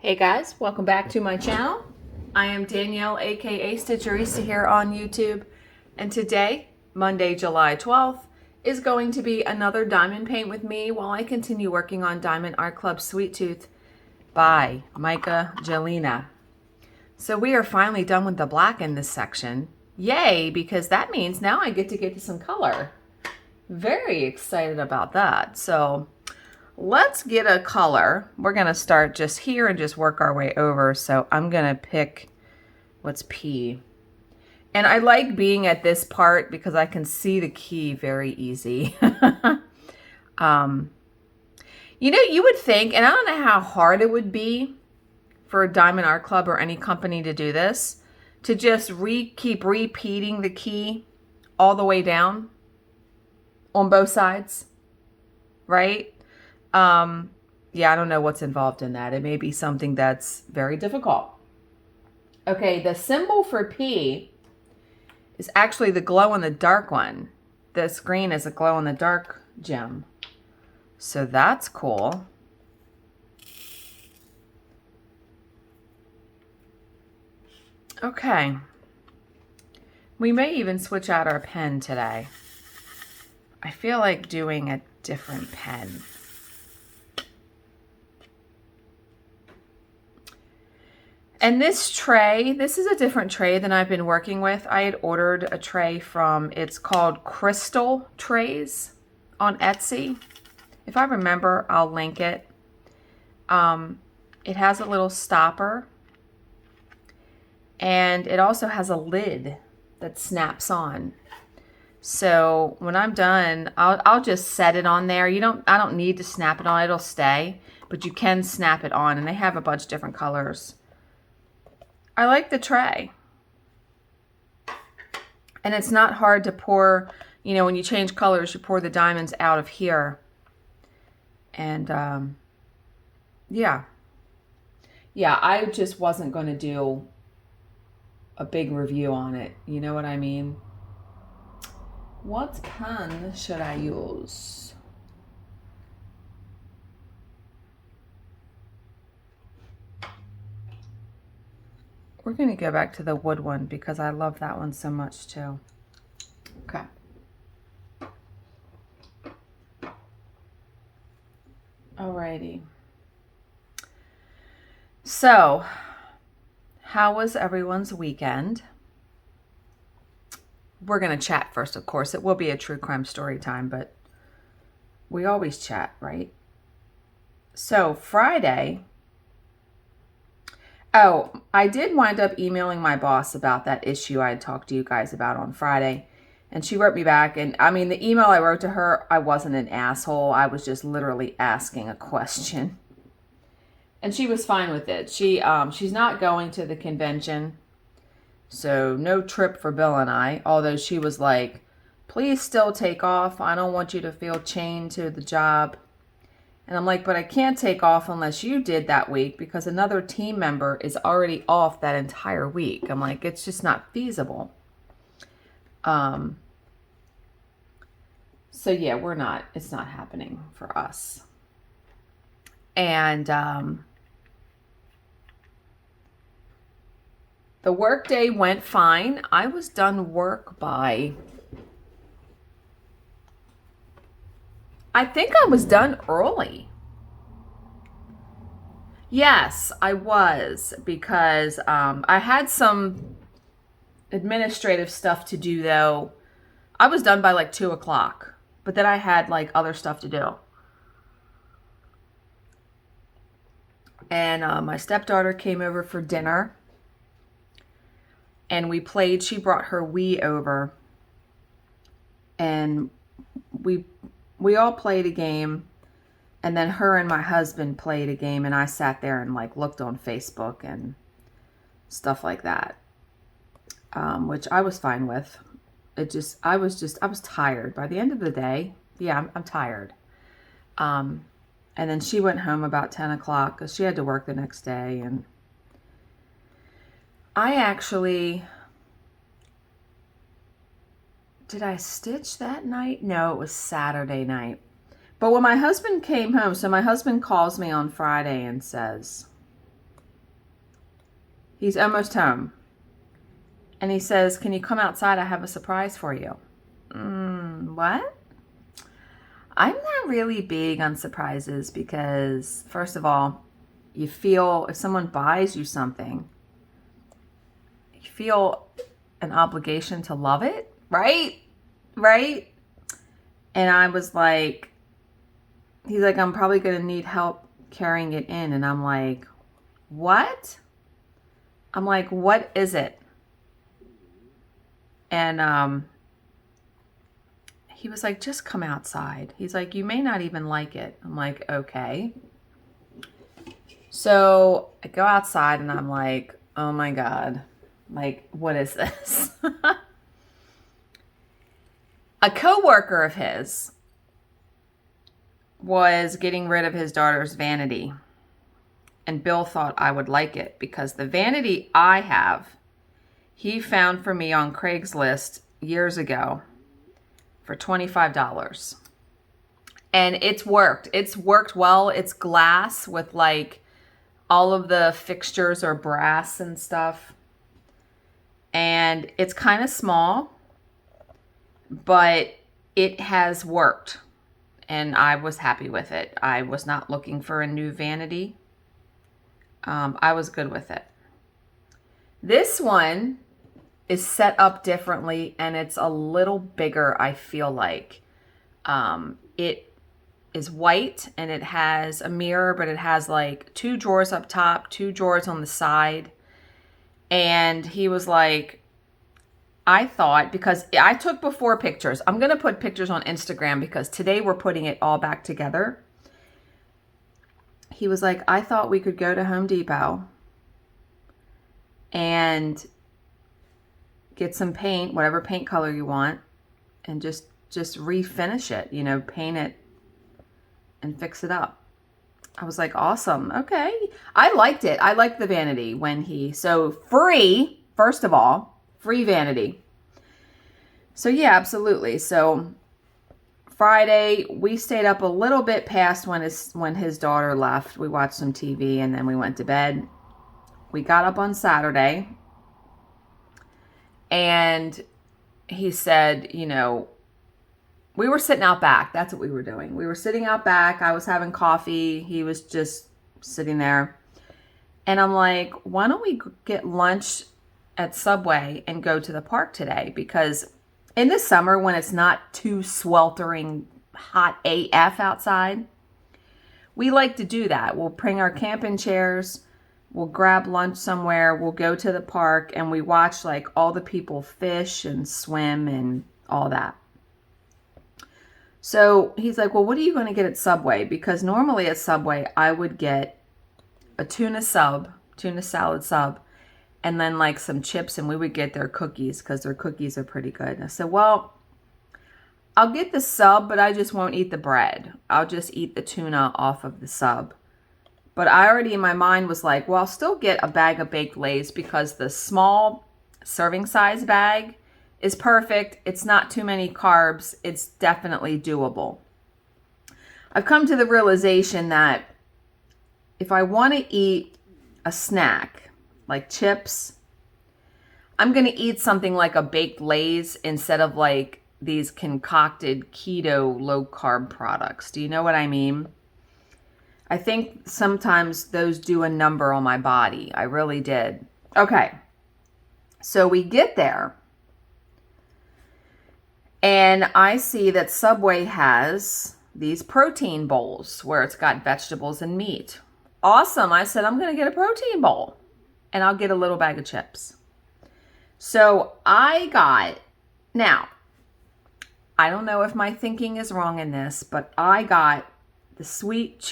Hey guys, welcome back to my channel. I am Danielle, aka Stitcherista here on YouTube, and today, Monday, July 12th, is going to be another diamond paint with me while I continue working on Diamond Art Club Sweet Tooth by Micah Jelena. So we are finally done with the black in this section. Yay, because that means now I get to some color. Very excited about that. So let's get a color. We're going to start just here and just work our way over. So I'm going to pick, what's P? And I like being at this part because I can see the key very easy. You know, you would think, and I don't know how hard it would be for a Diamond Art Club or any company to do this, to just keep repeating the key all the way down on both sides, right? Yeah, I don't know what's involved in that. It may be something that's very difficult. Okay, the symbol for P is actually the glow-in-the-dark one. This green is a glow-in-the-dark gem. So that's cool. Okay. We may even switch out our pen today. I feel like doing a different pen. And this tray, this is a different tray than I've been working with. I had ordered a tray from, it's called Crystal Trays on Etsy. If I remember, I'll link it. It has a little stopper. And it also has a lid that snaps on. So when I'm done, I'll just set it on there. I don't need to snap it on, it'll stay. But you can snap it on, and they have a bunch of different colors. I like the tray. And it's not hard to pour, you know, when you change colors, you pour the diamonds out of here. And yeah. Yeah, I just wasn't going to do a big review on it. You know what I mean? What pen should I use? We're going to go back to the wood one because I love that one so much too. Okay. Alrighty. So, how was everyone's weekend? We're going to chat first, of course. It will be a true crime story time, but we always chat, right? So, Friday. Oh, I did wind up emailing my boss about that issue I had talked to you guys about on Friday. And she wrote me back. And I mean, the email I wrote to her, I wasn't an asshole. I was just literally asking a question. And she was fine with it. She's not going to the convention. So no trip for Bill and I. Although she was like, please still take off. I don't want you to feel chained to the job. And I'm like, but I can't take off unless you did that week because another team member is already off that entire week. I'm like, it's just not feasible. So yeah, it's not happening for us. And the work day went fine. I was done work by, I think I was done early. Yes, I was, because I had some administrative stuff to do though. I was done by like 2 o'clock, but then I had like other stuff to do. And my stepdaughter came over for dinner and we played. She brought her Wii over and we all played a game, and then her and my husband played a game, and I sat there and like looked on Facebook and stuff like that, which I was fine with. I was tired by the end of the day. Yeah, I'm tired. And then she went home about 10 o'clock because she had to work the next day, and I actually... Did I stitch that night? No, it was Saturday night. But when my husband came home, so my husband calls me on Friday and says, He's almost home. And he says, can you come outside? I have a surprise for you. What? I'm not really big on surprises because, first of all, you feel if someone buys you something, you feel an obligation to love it, right? Right? And I was like, he's like, I'm probably going to need help carrying it in. And I'm like, what? I'm like, what is it? And he was like, just come outside. He's like, you may not even like it. I'm like, okay. So I go outside and I'm like, oh my God, like, what is this? A coworker of his was getting rid of his daughter's vanity. And Bill thought I would like it because the vanity I have, he found for me on Craigslist years ago for $25. And it's worked. It's worked well. It's glass with like all of the fixtures are brass and stuff. And it's kind of small, but it has worked. And I was happy with it. I was not looking for a new vanity. I was good with it. This one is set up differently and it's a little bigger, I feel like. It is white and it has a mirror, but it has like 2 drawers up top, 2 drawers on the side. And he was like, I thought, because I took before pictures. I'm going to put pictures on Instagram because today we're putting it all back together. He was like, I thought we could go to Home Depot and get some paint, whatever paint color you want, and just refinish it, you know, paint it and fix it up. I was like, awesome. Okay. I liked it. I liked the vanity so free, first of all, free vanity. So yeah, absolutely. So Friday, we stayed up a little bit past when his daughter left. We watched some TV and then we went to bed. We got up on Saturday and he said, you know, we were sitting out back. That's what we were doing. We were sitting out back. I was having coffee. He was just sitting there. And I'm like, why don't we get lunch at Subway and go to the park today? Because in the summer, when it's not too sweltering hot AF outside, we like to do that. We'll bring our camping chairs, we'll grab lunch somewhere, we'll go to the park, and we watch like all the people fish and swim and all that. So he's like, well, what are you going to get at Subway? Because normally at Subway, I would get a tuna salad sub, and then like some chips, and we would get their cookies because their cookies are pretty good. And I said, well, I'll get the sub, but I just won't eat the bread. I'll just eat the tuna off of the sub. But I already in my mind was like, well, I'll still get a bag of baked Lay's because the small serving size bag is perfect. It's not too many carbs. It's definitely doable. I've come to the realization that if I want to eat a snack, like chips, I'm going to eat something like a baked Lay's instead of like these concocted keto low carb products. Do you know what I mean? I think sometimes those do a number on my body. I really did. Okay. So we get there and I see that Subway has these protein bowls where it's got vegetables and meat. Awesome. I said, I'm going to get a protein bowl. And I'll get a little bag of chips. So now, I don't know if my thinking is wrong in this, but I got the sweet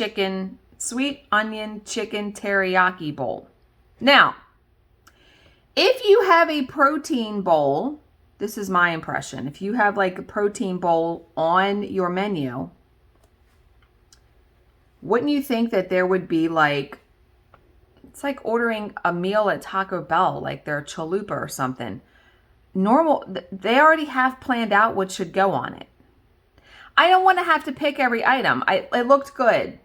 onion chicken teriyaki bowl. Now, if you have a protein bowl, this is my impression. If you have like a protein bowl on your menu, wouldn't you think that there would be like, it's like ordering a meal at Taco Bell, like their chalupa or something. They already have planned out what should go on it. I don't want to have to pick every item. It looked good.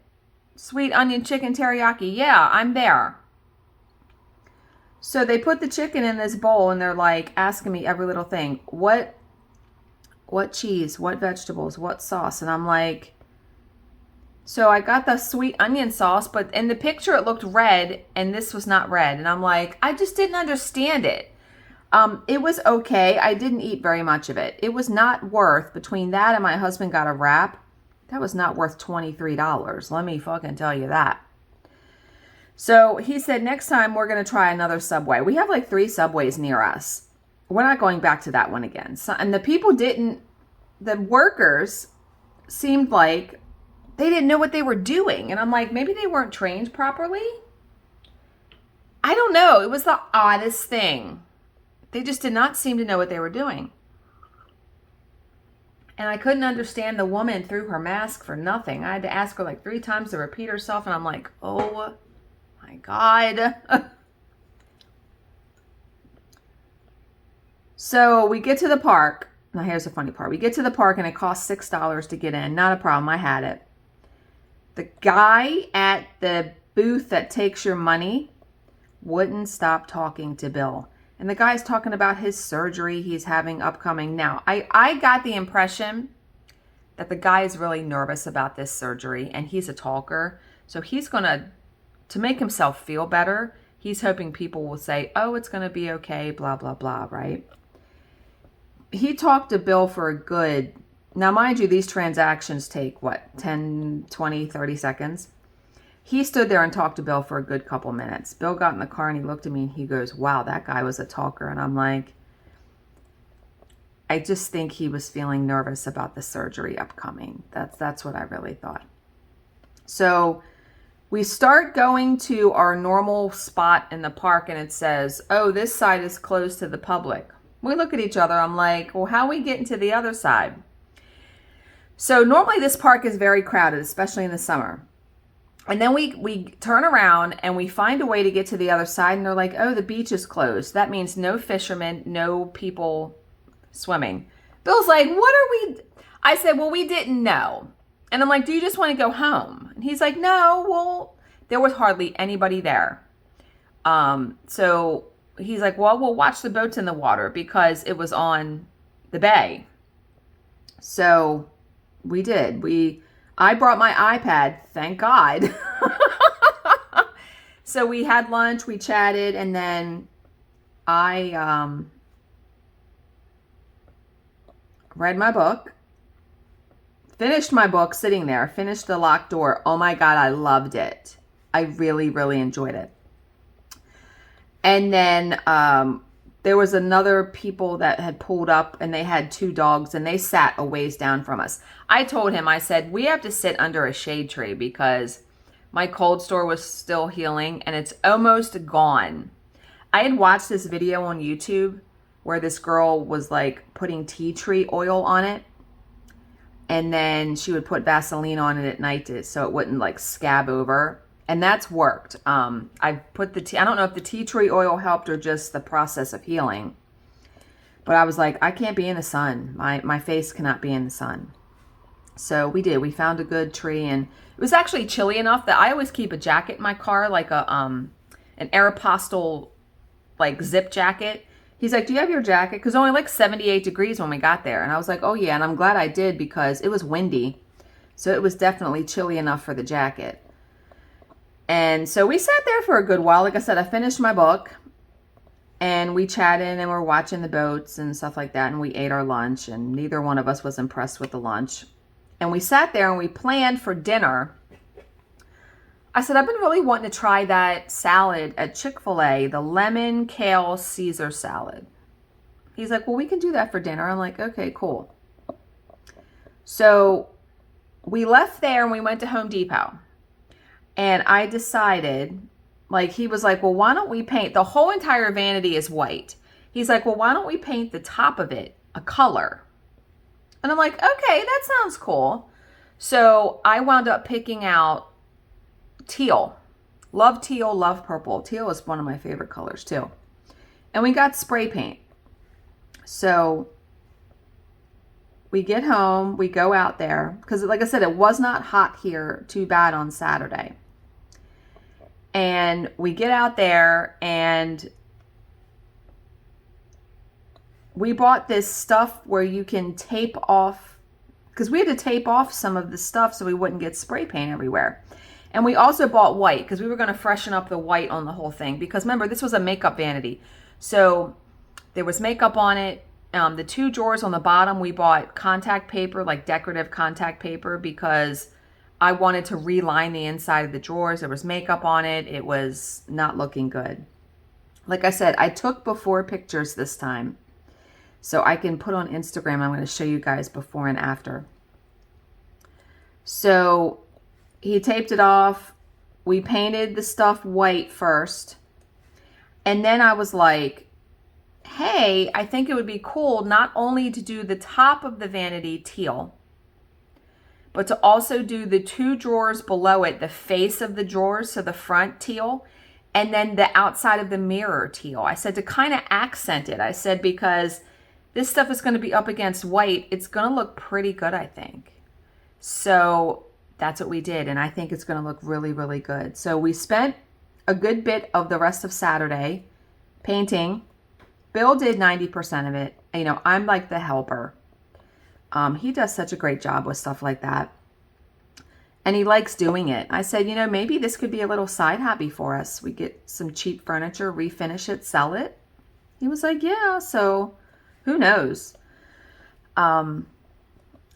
Sweet onion chicken teriyaki. Yeah, I'm there. So they put the chicken in this bowl and they're like asking me every little thing. What cheese, what vegetables, what sauce? And I'm like, so I got the sweet onion sauce, but in the picture it looked red and this was not red. And I'm like, I just didn't understand it. It was okay. I didn't eat very much of it. It was not worth, between that and my husband got a wrap, that was not worth $23. Let me fucking tell you that. So he said, next time we're going to try another Subway. We have like 3 Subways near us. We're not going back to that one again. So, and the workers seemed like they didn't know what they were doing. And I'm like, maybe they weren't trained properly? I don't know. It was the oddest thing. They just did not seem to know what they were doing. And I couldn't understand the woman through her mask for nothing. I had to ask her like 3 times to repeat herself. And I'm like, oh my God. So we get to the park. Now here's the funny part. We get to the park and it costs $6 to get in. Not a problem. I had it. The guy at the booth that takes your money wouldn't stop talking to Bill. And the guy's talking about his surgery he's having upcoming. Now, I got the impression that the guy is really nervous about this surgery and he's a talker. So he's going to make himself feel better, he's hoping people will say, oh, it's going to be okay, blah, blah, blah, right? He talked to Bill for a good, now mind you, these transactions take what, 10, 20, 30 seconds? He stood there and talked to Bill for a good couple minutes. Bill got in the car and he looked at me and he goes, wow, that guy was a talker. And I'm like, I just think he was feeling nervous about the surgery upcoming. That's what I really thought. So we start going to our normal spot in the park and it says, oh, this side is closed to the public. We look at each other. I'm like, well, how are we getting to the other side? So normally this park is very crowded, especially in the summer. And then we turn around and we find a way to get to the other side and they're like, oh, the beach is closed. That means no fishermen, no people swimming. Bill's like, what are we? I said, well, we didn't know. And I'm like, do you just want to go home? And he's like, no, well, there was hardly anybody there. So he's like, well, we'll watch the boats in the water because it was on the bay. So we did. I brought my iPad, thank God. So we had lunch, we chatted, and then I read my book, finished my book sitting there, finished The Locked Door. Oh my God, I loved it. I really, really enjoyed it. And then there was another people that had pulled up and they had 2 dogs and they sat a ways down from us. I told him, I said, we have to sit under a shade tree because my cold sore was still healing and it's almost gone. I had watched this video on YouTube where this girl was like putting tea tree oil on it. And then she would put Vaseline on it at night so it wouldn't like scab over. And that's worked. I put I don't know if the tea tree oil helped or just the process of healing. But I was like, I can't be in the sun. My face cannot be in the sun. So we did. We found a good tree and it was actually chilly enough that I always keep a jacket in my car, like an Aeropostale like zip jacket. He's like, do you have your jacket? Because only like 78 degrees when we got there. And I was like, oh yeah. And I'm glad I did because it was windy. So it was definitely chilly enough for the jacket. And so we sat there for a good while. Like I said, I finished my book and we chatted and we're watching the boats and stuff like that. And we ate our lunch and neither one of us was impressed with the lunch. And we sat there and we planned for dinner. I said, I've been really wanting to try that salad at Chick-fil-A, the lemon kale Caesar salad. He's like, well, we can do that for dinner. I'm like, okay, cool. So we left there and we went to Home Depot. And I decided, like, he was like, well, why don't we paint, the whole entire vanity is white. He's like, well, why don't we paint the top of it a color? And I'm like, okay, that sounds cool. So I wound up picking out teal. Love teal, love purple. Teal is one of my favorite colors too. And we got spray paint. So we get home, we go out there, because like I said, it was not hot here too bad on Saturday. And we get out there and we bought this stuff where you can tape off, because we had to tape off some of the stuff so we wouldn't get spray paint everywhere. And we also bought white because we were going to freshen up the white on the whole thing. Because remember, this was a makeup vanity. So there was makeup on it. The 2 drawers on the bottom, we bought contact paper, like decorative contact paper, because I wanted to reline the inside of the drawers. There was makeup on it. It was not looking good. Like I said, I took before pictures this time, so I can put on Instagram. I'm going to show you guys before and after. So he taped it off. We painted the stuff white first. And then I was like, hey, I think it would be cool not only to do the top of the vanity teal, but to also do the 2 drawers below it, the face of the drawers, so the front teal, and then the outside of the mirror teal. I said to kind of accent it. I said, because this stuff is going to be up against white, it's going to look pretty good, I think. So that's what we did, and I think it's going to look really, really good. So we spent a good bit of the rest of Saturday painting. Bill did 90% of it. You know, I'm like the helper. He does such a great job with stuff like that. And he likes doing it. I said, you know, maybe this could be a little side hobby for us. We get some cheap furniture, refinish it, sell it. He was like, yeah, so who knows? And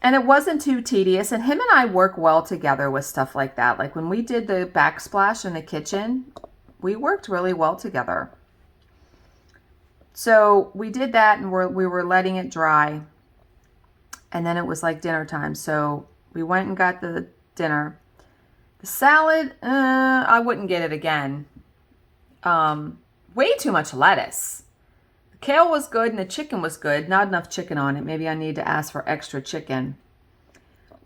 it wasn't too tedious. And him and I work well together with stuff like that. Like when we did the backsplash in the kitchen, we worked really well together. So we did that, and we were letting it dry. And then it was like dinner time. So we went and got the dinner. The salad, I wouldn't get it again. Way too much lettuce. The kale was good and the chicken was good. Not enough chicken on it. Maybe I need to ask for extra chicken.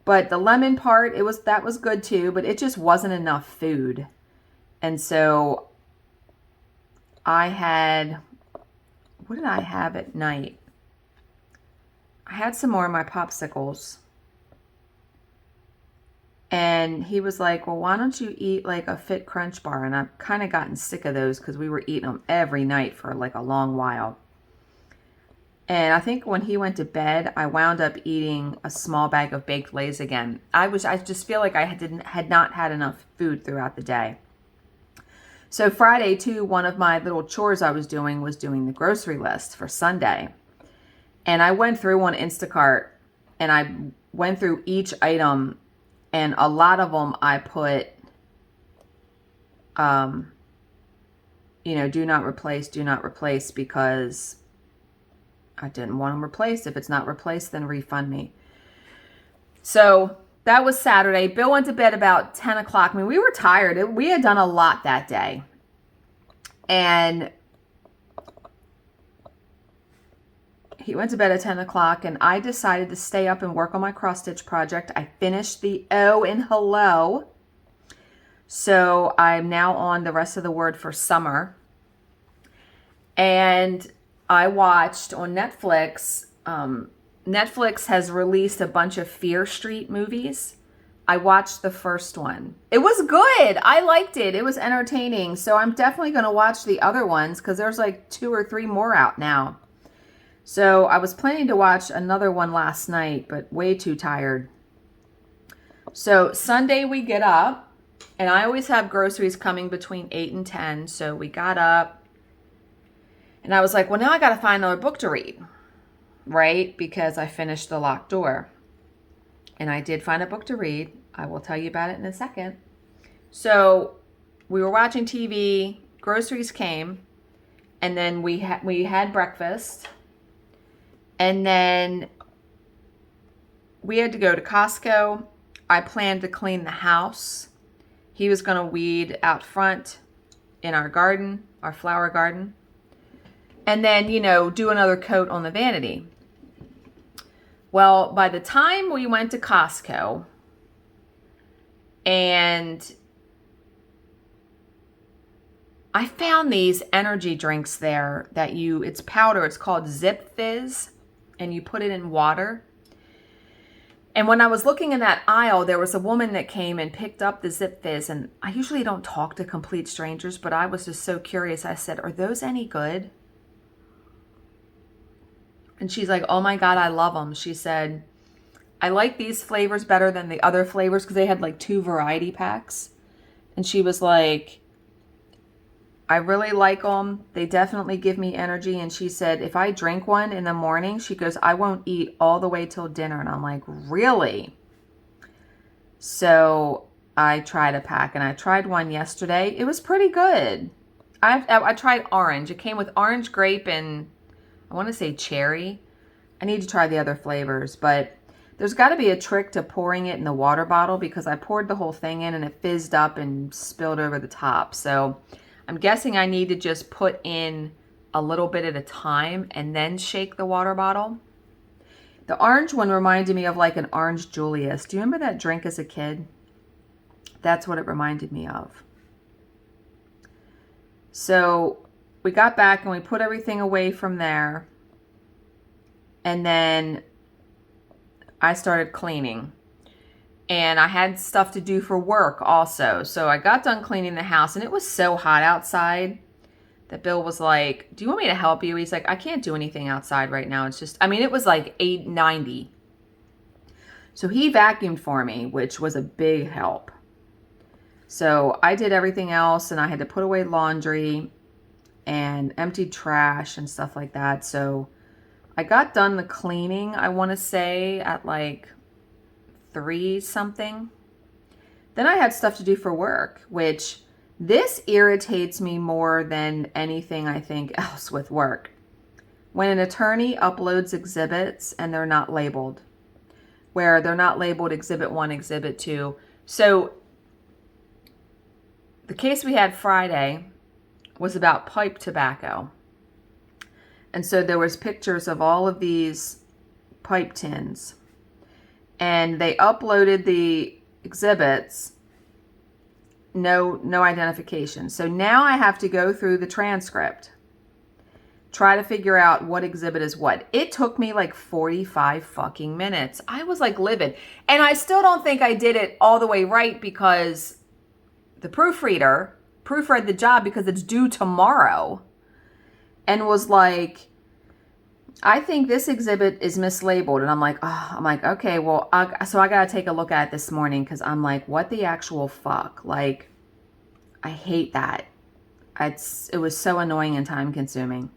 But the lemon part, that was good too, but it just wasn't enough food. And so I had, what did I have at night? I had some more of my popsicles. And he was like, well, why don't you eat like a Fit Crunch bar? And I've kind of gotten sick of those because we were eating them every night for like a long while. And I think when he went to bed, I wound up eating a small bag of baked Lay's again. I just feel like I had not had enough food throughout the day. So Friday too, one of my little chores I was doing the grocery list for Sunday. And I went through on Instacart and I went through each item, and a lot of them I put, you know, do not replace, because I didn't want them replaced. If it's not replaced, then refund me. So that was Saturday. Bill went to bed about 10 o'clock. I mean, we were tired. We had done a lot that day. And he went to bed at 10 o'clock, and I decided to stay up and work on my cross-stitch project. I finished the O in hello. So I'm now on the rest of the word for summer. And I watched on Netflix. Netflix has released a bunch of Fear Street movies. I watched the first one. It was good. I liked it. It was entertaining. So I'm definitely going to watch the other ones because there's like 2 or 3 more out now. So I was planning to watch another one last night, but way too tired. So Sunday we get up, and I always have groceries coming between 8 and 10. So we got up, and I was like, well, now I got to find another book to read, right? Because I finished The Locked Door. And I did find a book to read. I will tell you about it in a second. So we were watching TV, groceries came, and then we had breakfast. And then we had to go to Costco. I planned to clean the house. He was going to weed out front in our garden, our flower garden. And then, you know, do another coat on the vanity. Well, by the time we went to Costco, and I found these energy drinks there that it's powder. It's called Zip Fizz. And you put it in water. And when I was looking in that aisle, there was a woman that came and picked up the Zip Fizz. And I usually don't talk to complete strangers, but I was just so curious. I said, are those any good? And she's like, oh my God, I love them. She said, I like these flavors better than the other flavors because they had like 2 variety packs. And she was like, I really like them. They definitely give me energy. And she said, if I drink one in the morning, she goes, I won't eat all the way till dinner. And I'm like, really? So I tried a pack, and I tried one yesterday. It was pretty good. I tried orange. It came with orange, grape, and I want to say cherry. I need to try the other flavors, but there's got to be a trick to pouring it in the water bottle because I poured the whole thing in and it fizzed up and spilled over the top. So I'm guessing I need to just put in a little bit at a time and then shake the water bottle. The orange one reminded me of like an orange Julius. Do you remember that drink as a kid? That's what it reminded me of. So we got back and we put everything away from there. And then I started cleaning. And I had stuff to do for work also. So I got done cleaning the house, and it was so hot outside that Bill was like, do you want me to help you? He's like, I can't do anything outside right now. It's just, I mean, it was like 890. So he vacuumed for me, which was a big help. So I did everything else, and I had to put away laundry and emptied trash and stuff like that. So I got done the cleaning, I want to say, at like 3 something. Then I had stuff to do for work, which this irritates me more than anything I think else with work. When an attorney uploads exhibits and they're not labeled, where they're not labeled Exhibit 1, Exhibit 2. So the case we had Friday was about pipe tobacco. And so there was pictures of all of these pipe tins. And they uploaded the exhibits, no identification. So now I have to go through the transcript, try to figure out what exhibit is what. It took me like 45 fucking minutes. I was like livid. And I still don't think I did it all the way right because the proofreader proofread the job because it's due tomorrow and was like, I think this exhibit is mislabeled. And I'm like, okay, well, so I got to take a look at it this morning because I'm like, what the actual fuck? Like, I hate that. It was so annoying and time consuming.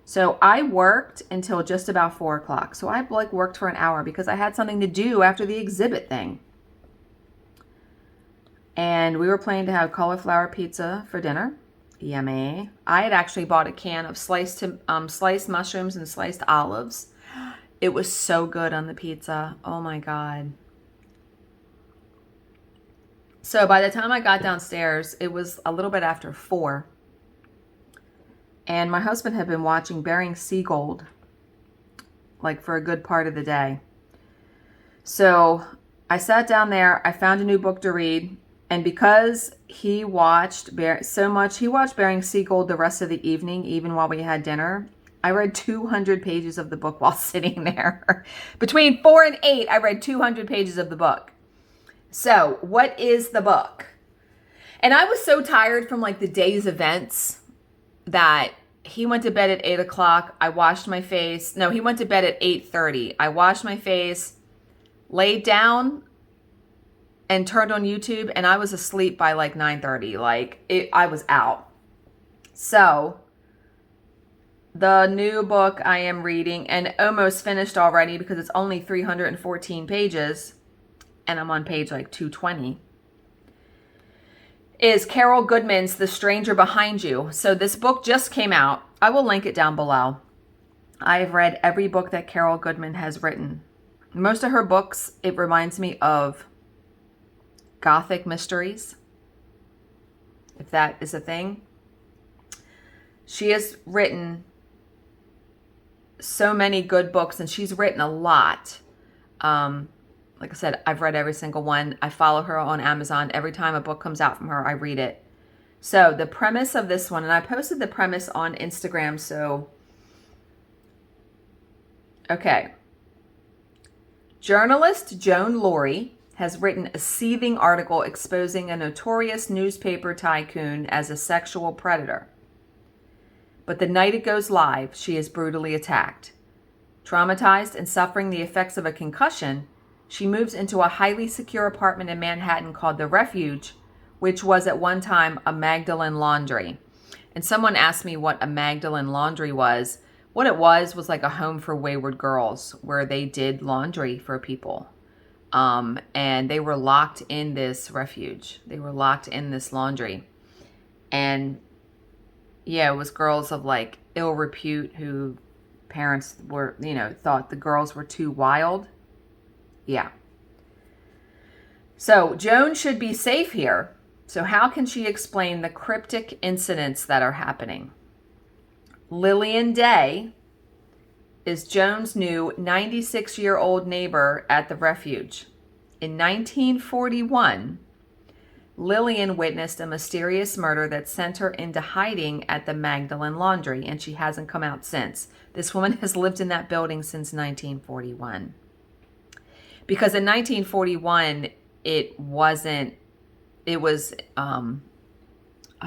So I worked until just about 4 o'clock. So I like worked for an hour because I had something to do after the exhibit thing. And we were planning to have cauliflower pizza for dinner. Yummy. I had actually bought a can of sliced mushrooms and sliced olives. It was so good on the pizza. Oh my God. So by the time I got downstairs, it was a little bit after 4. And my husband had been watching Bering Sea Gold like for a good part of the day. So I sat down there. I found a new book to read. And because he watched so much, he watched Bering Sea Gold the rest of the evening, even while we had dinner. I read 200 pages of the book while sitting there. Between 4 and 8, I read 200 pages of the book. So what is the book? And I was so tired from like the day's events that he went to bed at 8 o'clock. I washed my face. No, he went to bed at 8:30. I washed my face, laid down, and turned on YouTube, and I was asleep by like 9:30. I was out. So the new book I am reading, and almost finished already because it's only 314 pages, and I'm on page like 220, is Carol Goodman's The Stranger Behind You. So this book just came out. I will link it down below. I've read every book that Carol Goodman has written. Most of her books, it reminds me of Gothic mysteries, if that is a thing. She has written so many good books, and she's written a lot. Like I said, I've read every single one. I follow her on Amazon. Every time a book comes out from her, I read it. So the premise of this one, and I posted the premise on Instagram, so okay. Journalist Joan Laurie has written a seething article exposing a notorious newspaper tycoon as a sexual predator. But the night it goes live, she is brutally attacked. Traumatized and suffering the effects of a concussion, she moves into a highly secure apartment in Manhattan called The Refuge, which was at one time a Magdalene Laundry. And someone asked me what a Magdalene Laundry was. What it was like a home for wayward girls where they did laundry for people. And they were locked in this refuge. They were locked in this laundry. And yeah, it was girls of like ill repute who parents were, thought the girls were too wild. Yeah. So Joan should be safe here. So how can she explain the cryptic incidents that are happening? Lillian Day is Joan's new 96-year-old neighbor at the refuge. In 1941, Lillian witnessed a mysterious murder that sent her into hiding at the Magdalene Laundry, and she hasn't come out since. This woman has lived in that building since 1941. Because in 1941, it was, I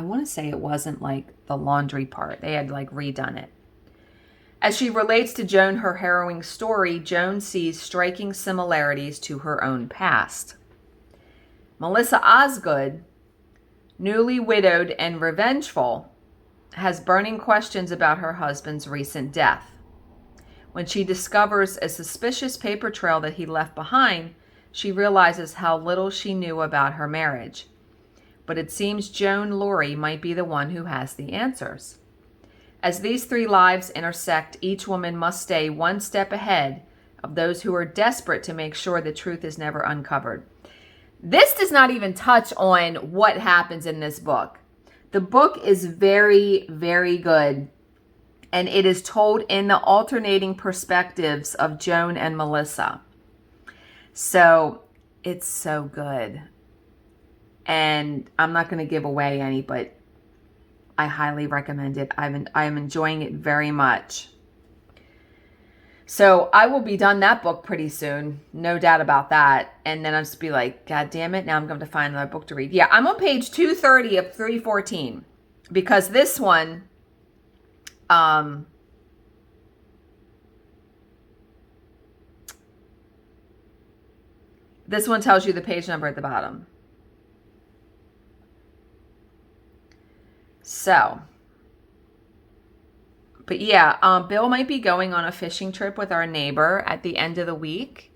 want to say it wasn't like the laundry part. They had like redone it. As she relates to Joan her harrowing story, Joan sees striking similarities to her own past. Melissa Osgood, newly widowed and revengeful, has burning questions about her husband's recent death. When she discovers a suspicious paper trail that he left behind, she realizes how little she knew about her marriage. But it seems Joan Laurie might be the one who has the answers. As these three lives intersect, each woman must stay one step ahead of those who are desperate to make sure the truth is never uncovered. This does not even touch on what happens in this book. The book is very, very good, and it is told in the alternating perspectives of Joan and Melissa. So it's so good. And I'm not going to give away any, but I highly recommend it. I am enjoying it very much. So I will be done that book pretty soon. No doubt about that. And then I'll just be like, God damn it. Now I'm going to find another book to read. Yeah, I'm on page 230 of 314. Because this one, this one tells you the page number at the bottom. So, but yeah, Bill might be going on a fishing trip with our neighbor at the end of the week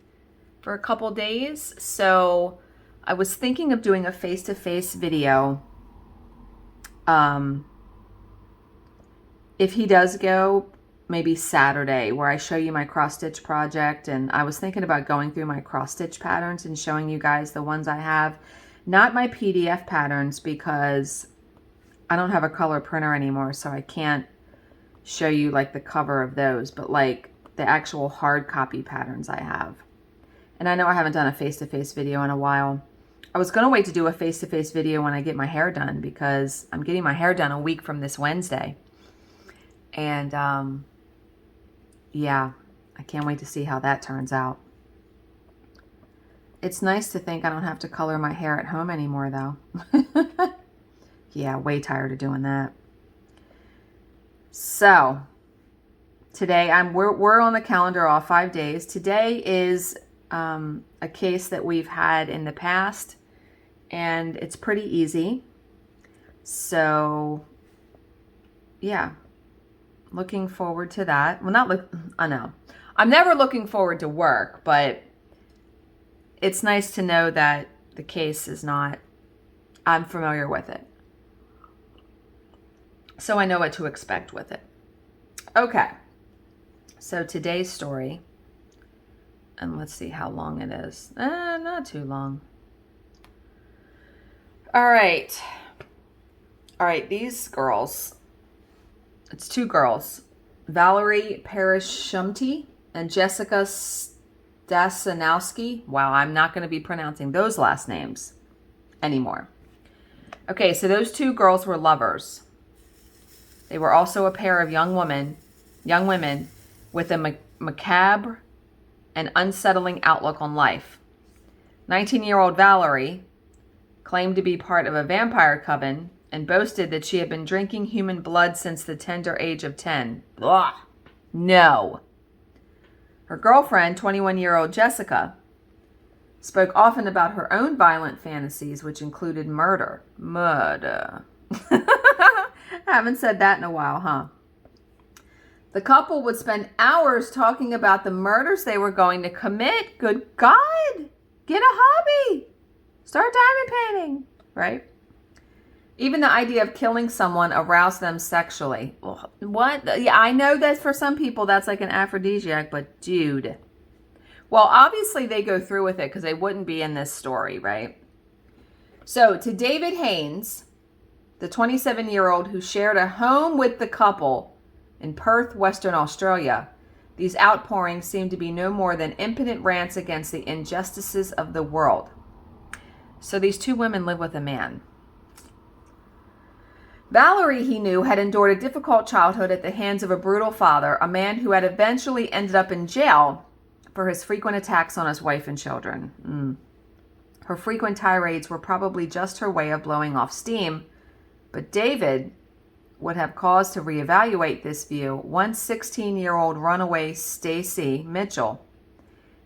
for a couple days. So I was thinking of doing a face-to-face video. If he does go, maybe Saturday, where I show you my cross-stitch project. And I was thinking about going through my cross-stitch patterns and showing you guys the ones I have. Not my PDF patterns, because I don't have a color printer anymore, so I can't show you like the cover of those, but like the actual hard copy patterns I have. And I know I haven't done a face-to-face video in a while. I was going to wait to do a face-to-face video when I get my hair done, because I'm getting my hair done a week from this Wednesday. And yeah, I can't wait to see how that turns out. It's nice to think I don't have to color my hair at home anymore, though. Yeah, way tired of doing that. So today we're on the calendar all 5 days. Today is a case that we've had in the past, and it's pretty easy. So yeah, looking forward to that. Well, I know I'm never looking forward to work, but it's nice to know that the case is not, I'm familiar with it. So I know what to expect with it. Okay. So today's story, and let's see how long it is. Not too long. All right. These girls, it's two girls, Valerie Parishumti and Jessica Stasinowski. Wow, I'm not going to be pronouncing those last names anymore. Okay, so those two girls were lovers. They were also a pair of young women with a macabre and unsettling outlook on life. 19-year-old Valerie claimed to be part of a vampire coven and boasted that she had been drinking human blood since the tender age of 10. Blah. No. Her girlfriend, 21-year-old Jessica, spoke often about her own violent fantasies, which included murder. Murder. Haven't said that in a while, huh? The couple would spend hours talking about the murders they were going to commit. Good God! Get a hobby! Start diamond painting, right? Even the idea of killing someone aroused them sexually. What? Yeah, I know that for some people that's like an aphrodisiac, but dude. Well, obviously they go through with it because they wouldn't be in this story, right? So to David Haynes, the 27-year-old who shared a home with the couple in Perth, Western Australia, these outpourings seemed to be no more than impotent rants against the injustices of the world. So these two women live with a man. Valerie, he knew, had endured a difficult childhood at the hands of a brutal father, a man who had eventually ended up in jail for his frequent attacks on his wife and children. Her frequent tirades were probably just her way of blowing off steam, but David would have cause to reevaluate this view once 16-year-old runaway Stacy Mitchell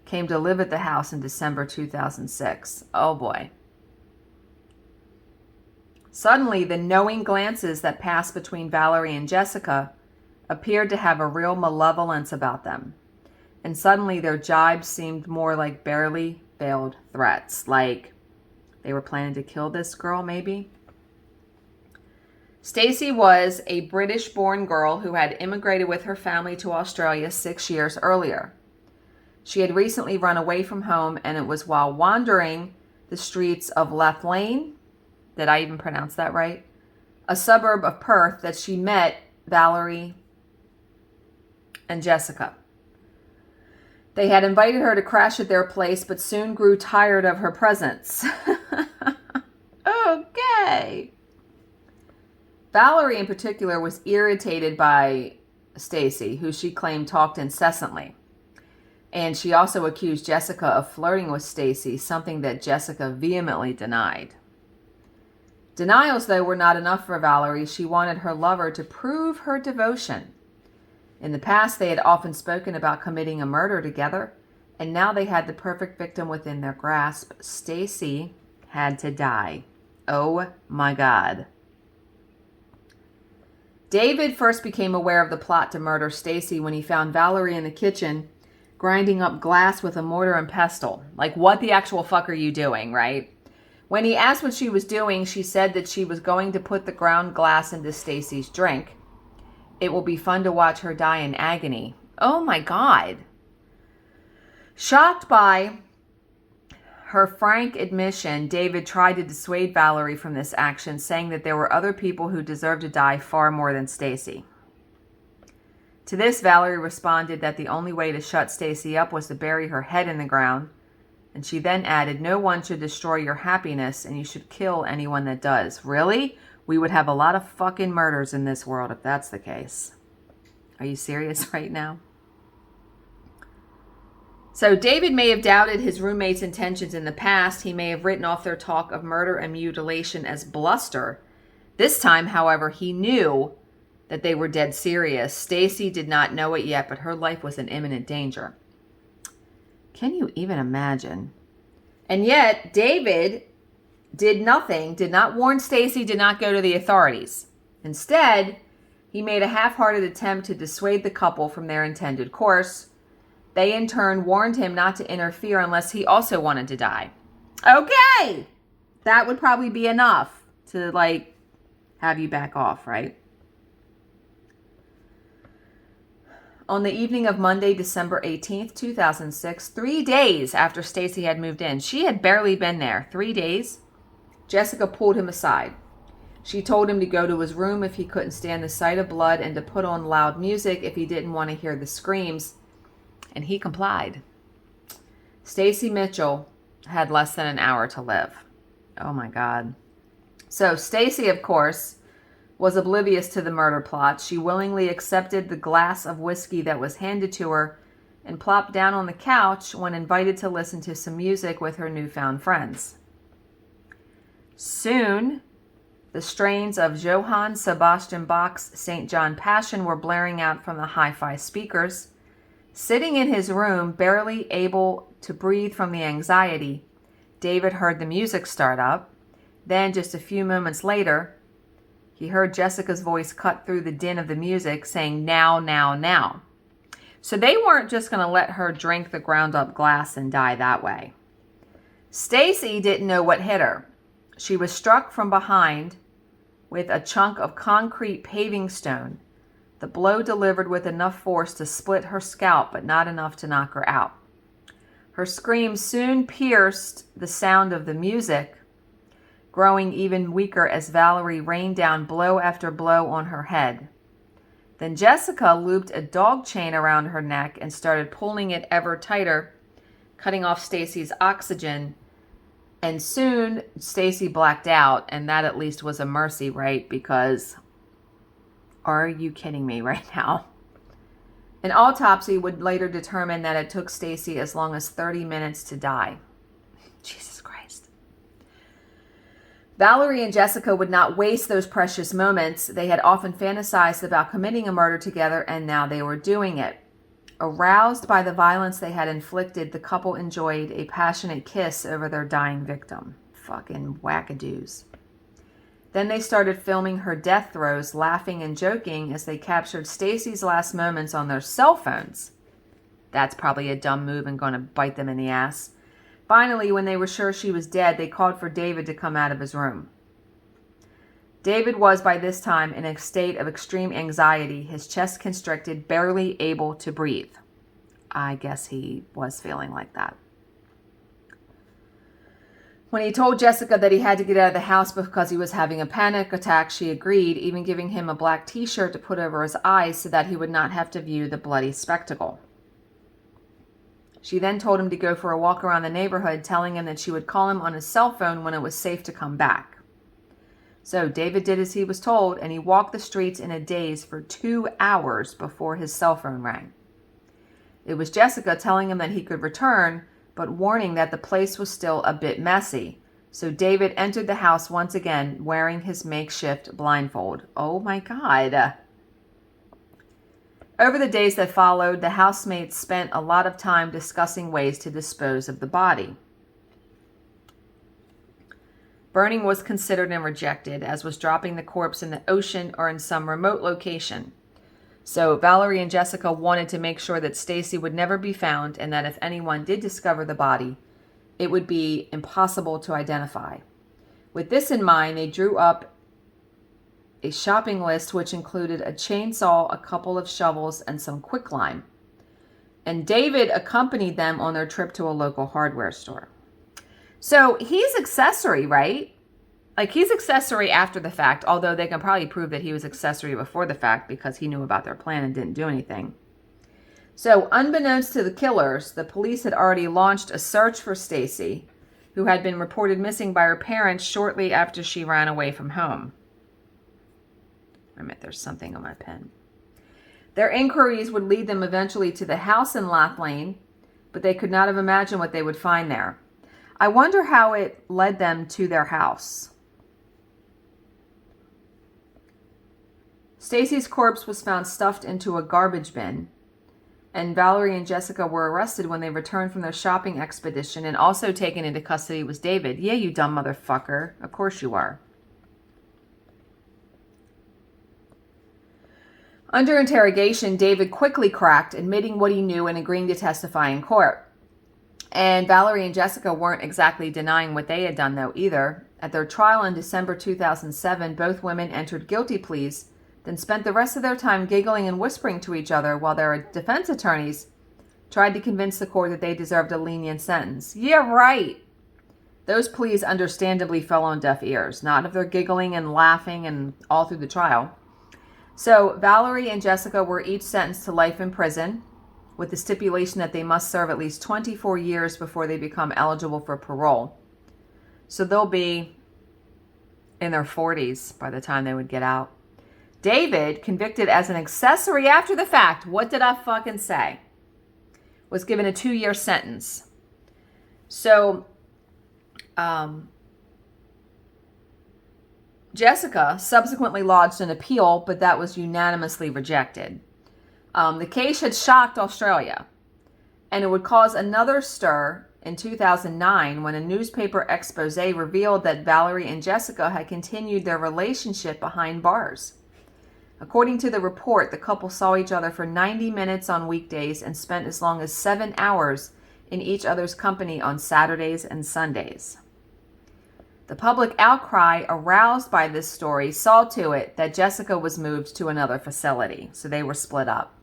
came to live at the house in December 2006. Oh boy. Suddenly, the knowing glances that passed between Valerie and Jessica appeared to have a real malevolence about them. And suddenly their jibes seemed more like barely veiled threats, like they were planning to kill this girl, maybe. Stacy was a British-born girl who had immigrated with her family to Australia 6 years earlier. She had recently run away from home, and it was while wandering the streets of Lethlean, did I even pronounce that right? A suburb of Perth, that she met Valerie and Jessica. They had invited her to crash at their place, but soon grew tired of her presence. Okay. Valerie in particular was irritated by Stacy, who she claimed talked incessantly. And she also accused Jessica of flirting with Stacy, something that Jessica vehemently denied. Denials, though, were not enough for Valerie. She wanted her lover to prove her devotion. In the past, they had often spoken about committing a murder together, and now they had the perfect victim within their grasp. Stacy had to die. Oh my God. David first became aware of the plot to murder Stacy when he found Valerie in the kitchen grinding up glass with a mortar and pestle. Like, what the actual fuck are you doing, right? When he asked what she was doing, she said that she was going to put the ground glass into Stacy's drink. It will be fun to watch her die in agony. Oh my God. Shocked by her frank admission, David tried to dissuade Valerie from this action, saying that there were other people who deserved to die far more than Stacy. To this, Valerie responded that the only way to shut Stacy up was to bury her head in the ground, and she then added, "No one should destroy your happiness, and you should kill anyone that does." Really? We would have a lot of fucking murders in this world if that's the case. Are you serious right now? So David may have doubted his roommate's intentions in the past. He may have written off their talk of murder and mutilation as bluster. This time, however, he knew that they were dead serious. Stacy did not know it yet, but her life was in imminent danger. Can you even imagine? And yet, David did nothing, did not warn Stacy, did not go to the authorities. Instead, he made a half-hearted attempt to dissuade the couple from their intended course. They, in turn, warned him not to interfere unless he also wanted to die. Okay! That would probably be enough to, have you back off, right? On the evening of Monday, December 18th, 2006, 3 days after Stacy had moved in, she had barely been there, 3 days, Jessica pulled him aside. She told him to go to his room if he couldn't stand the sight of blood and to put on loud music if he didn't want to hear the screams, and he complied. Stacy Mitchell had less than an hour to live. Oh my God. So Stacy, of course, was oblivious to the murder plot. She willingly accepted the glass of whiskey that was handed to her and plopped down on the couch when invited to listen to some music with her newfound friends. Soon, the strains of Johann Sebastian Bach's St. John Passion were blaring out from the hi-fi speakers. Sitting in his room, barely able to breathe from the anxiety, David heard the music start up. Then, just a few moments later, he heard Jessica's voice cut through the din of the music saying, "Now, now, now." So they weren't just going to let her drink the ground up glass and die that way. Stacy didn't know what hit her. She was struck from behind with a chunk of concrete paving stone. The blow delivered with enough force to split her scalp, but not enough to knock her out. Her screams soon pierced the sound of the music, growing even weaker as Valerie rained down blow after blow on her head. Then Jessica looped a dog chain around her neck and started pulling it ever tighter, cutting off Stacy's oxygen. And soon Stacy blacked out, and that at least was a mercy, right? Because are you kidding me right now? An autopsy would later determine that it took Stacy as long as 30 minutes to die. Jesus Christ. Valerie and Jessica would not waste those precious moments. They had often fantasized about committing a murder together, and now they were doing it. Aroused by the violence they had inflicted, the couple enjoyed a passionate kiss over their dying victim. Fucking wackadoos. Then they started filming her death throes, laughing and joking as they captured Stacy's last moments on their cell phones. That's probably a dumb move and going to bite them in the ass. Finally, when they were sure she was dead, they called for David to come out of his room. David was by this time in a state of extreme anxiety, his chest constricted, barely able to breathe. I guess he was feeling like that. When he told Jessica that he had to get out of the house because he was having a panic attack, she agreed, even giving him a black t-shirt to put over his eyes so that he would not have to view the bloody spectacle. She then told him to go for a walk around the neighborhood, telling him that she would call him on his cell phone when it was safe to come back. So David did as he was told, and he walked the streets in a daze for 2 hours before his cell phone rang. It was Jessica telling him that he could return, but warning that the place was still a bit messy. So David entered the house once again, wearing his makeshift blindfold. Oh my God. Over the days that followed, the housemates spent a lot of time discussing ways to dispose of the body. Burning was considered and rejected, as was dropping the corpse in the ocean or in some remote location. So Valerie and Jessica wanted to make sure that Stacy would never be found, and that if anyone did discover the body, it would be impossible to identify. With this in mind, they drew up a shopping list which included a chainsaw, a couple of shovels, and some quicklime. And David accompanied them on their trip to a local hardware store. So he's accessory, right? Like, he's accessory after the fact, although they can probably prove that he was accessory before the fact because he knew about their plan and didn't do anything. So, unbeknownst to the killers, the police had already launched a search for Stacy, who had been reported missing by her parents shortly after she ran away from home. There's something on my pen. Their inquiries would lead them eventually to the house in Lath Lane, but they could not have imagined what they would find there. I wonder how it led them to their house. Stacy's corpse was found stuffed into a garbage bin, and Valerie and Jessica were arrested when they returned from their shopping expedition, and also taken into custody was David. Yeah, you dumb motherfucker. Of course you are. Under interrogation, David quickly cracked, admitting what he knew and agreeing to testify in court. And Valerie and Jessica weren't exactly denying what they had done, though, either. At their trial in December 2007, both women entered guilty pleas, then spent the rest of their time giggling and whispering to each other while their defense attorneys tried to convince the court that they deserved a lenient sentence. Yeah, right. Those pleas understandably fell on deaf ears, not of their giggling and laughing and all through the trial. So Valerie and Jessica were each sentenced to life in prison, with the stipulation that they must serve at least 24 years before they become eligible for parole. So they'll be in their 40s by the time they would get out. David, convicted as an accessory after the fact, what did I fucking say? Was given a 2-year sentence. So, Jessica subsequently lodged an appeal, but that was unanimously rejected. The case had shocked Australia, and it would cause another stir in 2009 when a newspaper expose revealed that Valerie and Jessica had continued their relationship behind bars. According to the report, the couple saw each other for 90 minutes on weekdays and spent as long as 7 hours in each other's company on Saturdays and Sundays. The public outcry aroused by this story saw to it that Jessica was moved to another facility, so they were split up.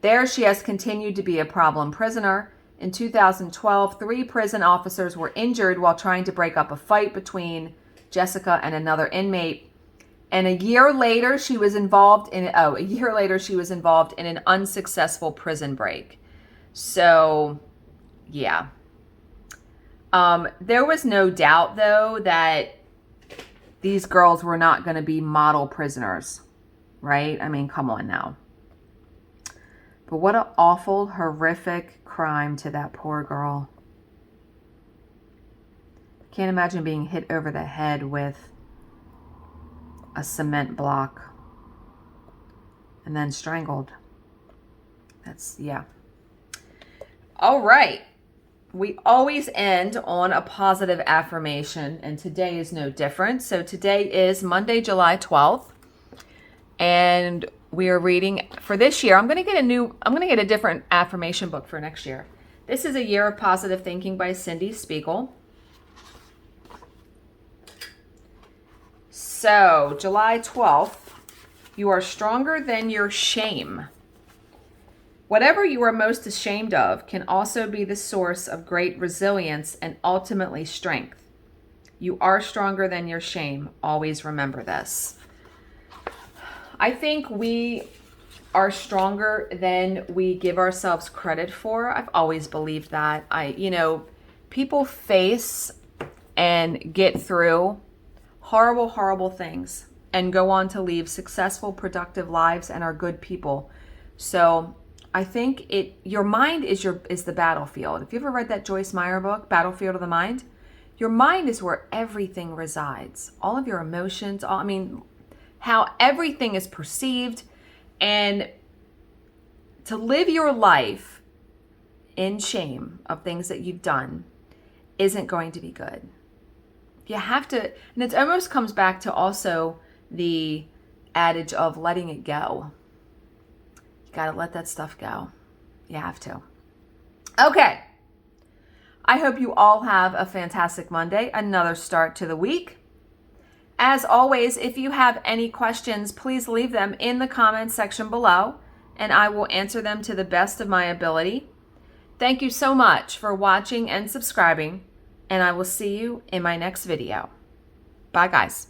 There, she has continued to be a problem prisoner. In 2012, 3 prison officers were injured while trying to break up a fight between Jessica and another inmate. And a year later, she was involved in an unsuccessful prison break. So, yeah. There was no doubt, though, that these girls were not going to be model prisoners, right? I mean, come on now. But what an awful, horrific crime to that poor girl. Can't imagine being hit over the head with a cement block and then strangled. That's, yeah. All right. We always end on a positive affirmation, and today is no different. So today is Monday, July 12th, and we are reading for this year. I'm going to get a different affirmation book for next year. This is A Year of Positive Thinking by Cindy Spiegel. So, July 12th, you are stronger than your shame. Whatever you are most ashamed of can also be the source of great resilience and ultimately strength. You are stronger than your shame. Always remember this. I think we are stronger than we give ourselves credit for. I've always believed that. People face and get through horrible, horrible things and go on to lead successful, productive lives and are good people. So I think your mind is the battlefield. If you ever read that Joyce Meyer book, Battlefield of the Mind, your mind is where everything resides. All of your emotions, how everything is perceived. And to live your life in shame of things that you've done isn't going to be good. You have to, and it almost comes back to also the adage of letting it go. You got to let that stuff go. You have to. Okay. I hope you all have a fantastic Monday, another start to the week. As always, if you have any questions, please leave them in the comments section below, and I will answer them to the best of my ability. Thank you so much for watching and subscribing, and I will see you in my next video. Bye, guys.